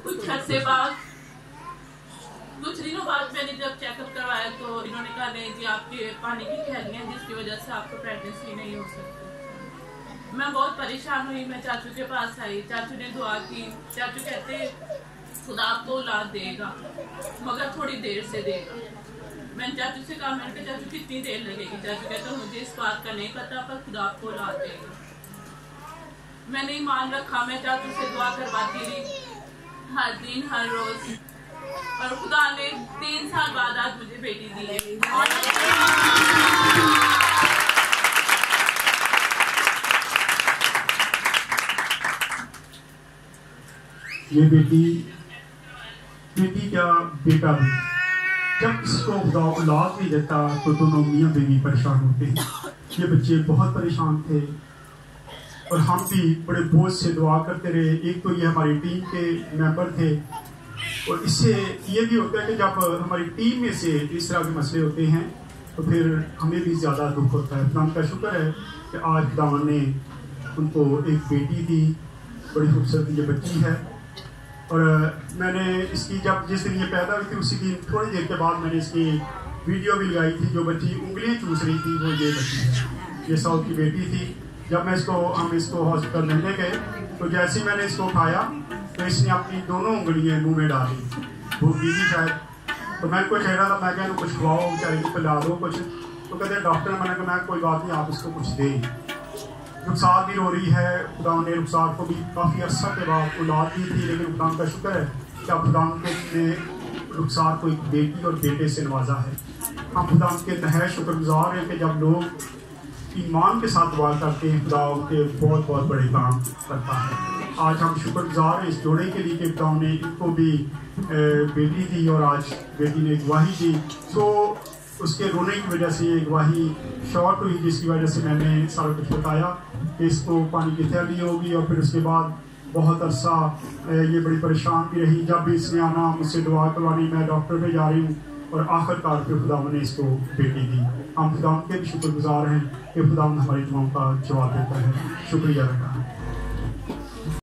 कुछ अरसे बाद, कुछ दिनों बाद मैंने जब चेकअप करवाया तो इन्होंने कहा नहीं जी आपके पानी की थैलियाँ हैं जिसकी वजह से आपको प्रेगनेंसी नहीं हो सकती। मैं बहुत परेशान हुई, मैं चाचू के पास आई, चाचू ने दुआ की। चाचू कहते खुदा आपको औलाद देगा मगर थोड़ी देर से देगा। मैंने चाचू से कहा, मैंने कहा चाचू कितनी देर लगेगी? चाचू कहते मुझे इस बात का नहीं पता पर खुदा आपको औलाद देगा। मैंने ईमान रखा, मैं चाचू से दुआ करवाती रही हर दिन हर रोज, और खुदा ने 3 साल बाद आज मुझे बेटी दी है। ये बेटी क्या बेटा भी, जब इसको खुदा औलाद नहीं देता तो दोनों मियाँ बीवी परेशान होते हैं। ये बच्चे बहुत परेशान थे और हम भी बड़े बोझ से दुआ करते रहे। एक तो ये हमारी टीम के मेंबर थे, और इससे ये भी होता है कि जब हमारी टीम में से इस तरह के मसले होते हैं तो फिर हमें भी ज़्यादा दुख होता है। खुदा का शुक्र है कि आज खुदा ने उनको एक बेटी दी, बड़ी खूबसूरत ये बच्ची है। और मैंने इसकी जब जिस दिन ये पैदा हुई थी उसी दिन थोड़ी देर के बाद मैंने इसकी वीडियो भी लगाई थी। जो बच्ची उंगलियां चूस रही थी वो ये बच्ची है, ये साउथ की बेटी थी। जब हम इसको हॉस्पिटल लेने गए तो जैसे ही मैंने इसको उठाया तो इसने अपनी दोनों उंगलियां मुंह में डाली, भूख भी थी शायद। तो मैं कुछ कह रहा था, मैं क्या कुछ खवाओ बेचारी को, पिला दो कुछ। तो कहते डॉक्टर ने, मैंने कहा मैं कोई बात नहीं, आप इसको कुछ दें। रुखसार भी रो रही है। खुदा ने रुखसार को भी काफ़ी अर्सा के बाद औलाद दी थी, लेकिन खुदा का शुक्र है कि अब खुदा ने रुखसार को एक बेटी और बेटे से नवाजा है। हम खुदा के नहायत शुक्रगुजार हैं कि जब लोग ईमान के साथ दुआ करते हैं खुदा उनके बहुत बहुत बड़े काम करता है। आज हम शुक्रगुजार हैं इस जोड़े के लिए कि खुदा ने इनको भी बेटी दी और आज बेटी ने गवाही दी। तो उसके रोने की वजह से ये गवाही शॉर्ट हुई, जिसकी वजह से मैंने सारा कुछ बताया कि इसको पानी की थैली होगी। और फिर उसके बाद बहुत अरसा ये बड़ी परेशान भी रही। जब भी इसने आना मुझसे दुआ करवानी, मैं डॉक्टर पे जा रही हूँ, और आखिरकार फिर खुदा ने इसको बेटी दी। हम खुदा के भी शुक्रगुजार हैं कि खुदा हमारी दुआओं का जवाब देता है। शुक्रिया रखा।